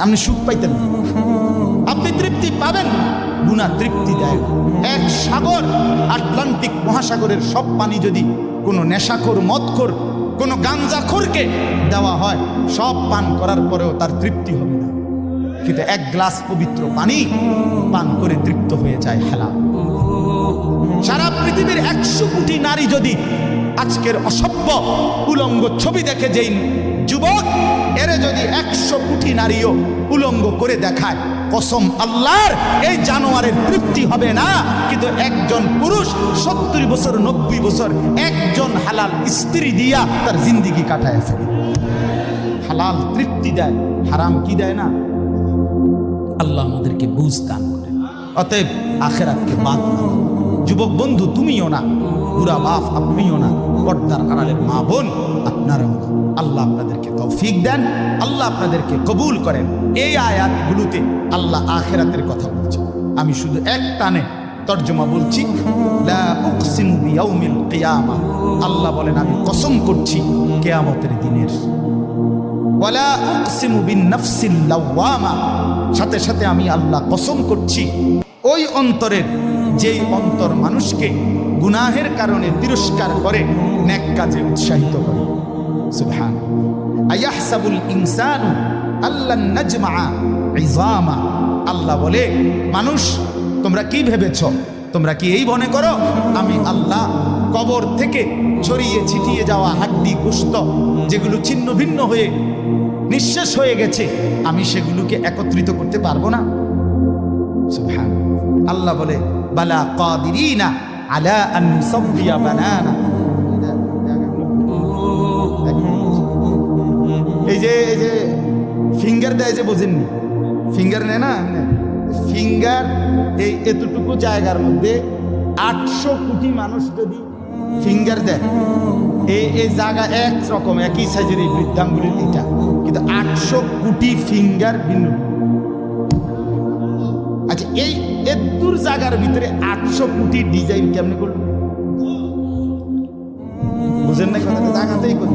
আপনি সুখ পাইতেন না, আপনি তৃপ্তি পাবেন। গুনাহ তৃপ্তি দেয়। এক সাগর, আটলান্টিক মহাসাগরের সব পানি যদি কোনো নেশাখোর, মদখোর, কোনো গাঞ্জাখোরকে দেওয়া হয়, সব পান করার পরেও তার তৃপ্তি হবে না। কিন্তু এক গ্লাস পবিত্র পানি পান করে তৃপ্ত হয়ে যায় হালাল। সারা পৃথিবীর 100 কোটি নারী যদি আজকের অসভ্য উলঙ্গ ছবি দেখে, যেই যুবক এরে যদি 100 কোটি নারীও উলঙ্গ করে দেখায়, কসম আল্লাহর, এই জানোয়ারের তৃপ্তি হবে না। কিন্তু একজন পুরুষ 70 বছর 90 বছর একজন হালাল স্ত্রী দিয়া তার জিন্দিগি কাটায় ফেলে। হালাল তৃপ্তি দেয়, হারাম কি দেয় না। আল্লাহ আমাদেরকে বুঝ দান করেন। অতএব আখিরাতকে বাদ না। যুবক বন্ধু তুমিও না, বুড়া বাপ আপনিও না, পর্দার আড়ালের মা বোন আপনারাও না। আল্লাহ আপনাদেরকে তৌফিক দেন, আল্লাহ আপনাদেরকে কবুল করেন। এই আয়াতগুলোতে আল্লাহ আখিরাতের কথা বলছেন। আমি শুধু এক টানে তর্জমা বলছি। লা উকসিমু বিয়াউমিল কিয়ামা, আল্লাহ বলেন আমি কসম করছি কিয়ামতের দিনের। ওয়ালা উকসিমু বিন-নাফসিল লাওয়ামা, সাথে সাথে আমি আল্লাহ কসম করছি ওই অন্তরের, যেই অন্তর মানুষকে গুনাহের কারণে তিরস্কার করে, নেক কাজে উৎসাহিত করে। সুবহান। আয়াহসাবুল ইনসানু আল্লান নাজমা ইযামা, আল্লাহ বলে মানুষ তোমরা কি ভেবেছ, তোমরা কি এই মনে করো আমি আল্লাহ কবর থেকে ছড়িয়ে ছিটিয়ে যাওয়া হাড্ডি গোশত যেগুলো ছিন্ন ভিন্ন হয়ে নিঃশেষ হয়ে গেছে, আমি সেগুলোকে একত্রিত করতে পারবো না? সুবহান। আল্লাহ বলে বালা কাদিরিনা আলা আন নুসাব্বিয়া বানানা। এই যে ফিঙ্গার দেয় যে, বোঝেননি? ফিঙ্গার নেয় না, ফিঙ্গার এই এতটুকু জায়গার মধ্যে 800 কোটি মানুষ যদি ফিঙ্গার দেয়, এই জায়গা একরকম একই সাইজের এই বৃদ্ধাঙ্গুলির এটা, কিন্তু 800 কোটি ফিঙ্গার ভিন্ন। আচ্ছা, এই এতদূর জায়গার ভিতরে 800 কোটি ডিজাইন কেমনে করল? বুঝেন না কথাটা? জায়গাতেই করি।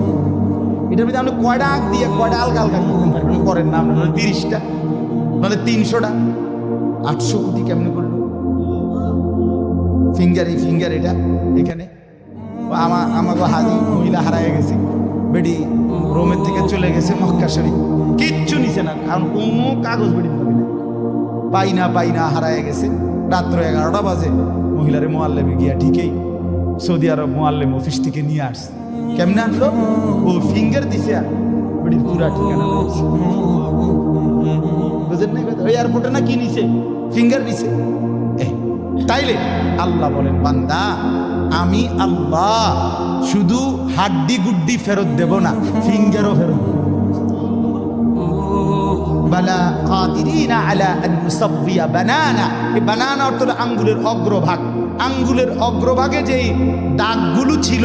এটার ভিতরে আপনি কয়টা আঁক দিয়ে কয়টা আলগা আলগা করেন না, আপনার 30টা নাহলে 300টা। 800 কোটি কেমনে করলো? ফিঙ্গার, এই ফিঙ্গার এটা এখানে। আমাকে হাজি মহিলা হারায় গেছে, বেডি রোমের থেকে চলে গেছে মক্কা শরীফ, কিচ্ছু নিছে না, কারণ কোনো কাগজ বেডি পাই না হারায় গেছে। রাত্র 11টা বাজে মহিলারে মোয়াল্লেমে গিয়া ঠিকই সৌদি আরব মোয়াল্লেম অফিস থেকে নিয়ে আসছে। কেমনে আনলো? ও ফিঙ্গার দিছে, আর বেডির পুরা ঠিকানা বুঝেন না? ওই এয়ারপোর্টে না কি নিছে, ফিঙ্গার দিছে। তাইলে আল্লাহ বলেন বান্দা আমি আল্লাহ শুধু হাড্ডি গুড্ডি ফেরত দেব না, ফিঙ্গারও ফেরত দেব। বালা কাদিরিনা আলা আন নুসাব্বিয়া বানানা। এই বানানা অর্থ হলো আঙ্গুলের অগ্রভাগ। আঙ্গুলের অগ্রভাগে যেই দাগগুলো ছিল,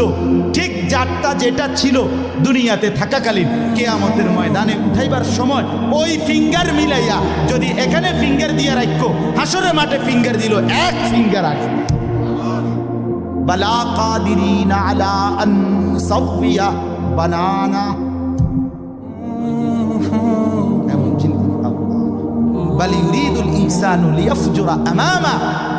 ঠিক যারটা যেটা ছিল দুনিয়াতে থাকাকালীন, কিয়ামতের ময়দানে উঠাইবার সময় ওই ফিঙ্গার মিলাইয়া যদি এখানে ফিঙ্গার দিয়ে রাখো, হাসরের মাঠে ফিঙ্গার দিল, এক ফিঙ্গার আসবে। বালা কাদিরিনা আলা আন নুসাব্বিয়া বানানা।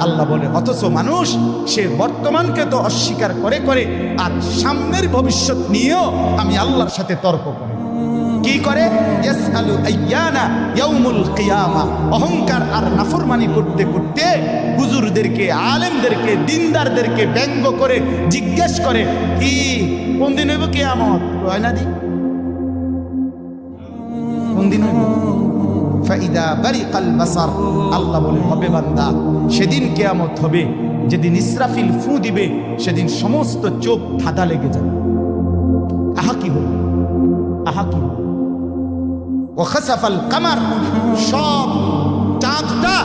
আল্লাহ বলে অথচ মানুষ সে বর্তমানকে তো অস্বীকার করে করে আর সামনের ভবিষ্যৎ নিয়েও আমি আল্লাহর সাথে তর্ক করে। কি করে? ইয়াসআলু আইয়ানা ইয়াউমুল কিয়ামা। অহংকার আর নাফরমানি করতে করতে হুজুরদেরকে, আলেমদেরকে, দিনদারদেরকে ব্যঙ্গ করে জিজ্ঞেস করে কি কোন দিন হইব কিয়ামত? হয় না দি কোন দিন হইব? ফাইদা বারিকাল বাসার। আল্লাহ বলে হবে বান্দা সেদিন কিয়ামত হবে, যেদিন ইসরাফিল ফু দিবে, সেদিন সমস্ত চোখ ধাঁধা লেগে যাবে। আহা কি হবে, আহা কি হবে। ওয়া খাসাফাল কামার, সব চাঁদটা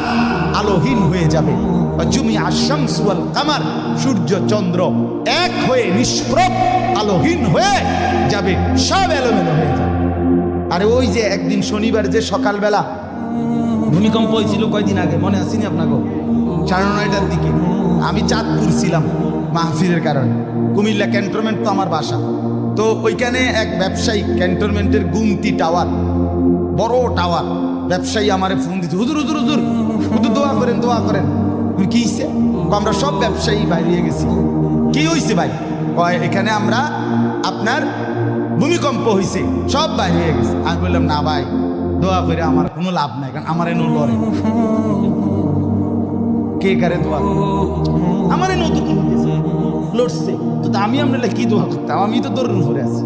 আলোহীন হয়ে যাবে। ওয়া জুমিআ শামসু ওয়াল কামার, সূর্য চন্দ্র এক হয়ে নিষ্প্রভ আলোহীন হয়ে যাবে, সব এলোমেলো হয়ে যাবে। আরে ওই যে একদিন শনিবার যে সকালবেলা ভূমিকম্প হয়েছিল কয়দিন আগে, মনে আসেনি আপনাকে? 9:30টার দিকে আমি চাঁদপুর ছিলাম মাহফিলের কারণে। কুমিল্লা ক্যান্টনমেন্ট তো আমার বাসা, তো ওইখানে এক ব্যবসায়ী ক্যান্টনমেন্টের গুমতি টাওয়ার বড় টাওয়ার। ব্যবসায়ী আমারে ফোন দিচ্ছে, হুজুর হুজুর হুজুর হুজুর দোয়া করেন দোয়া করেন। কি হয়েছে? আমরা সব ব্যবসায়ী বাইরে গেছি। কি হয়েছে ভাই? কয় এখানে আমরা আপনার ভূমিকম্প হয়েছে, সব বাইরে হয়ে গেছে। আমি বললাম না ভাই, দোয়া করে আমার কোনো লাভ নাই, কারণ আমার এনে লড়ে কে কারে দোয়া করে? আমার নতুন লড়ছে তো আমি আপনার কি দোয়া করতাম? আমি তো দৌড়ের উপরে আছি।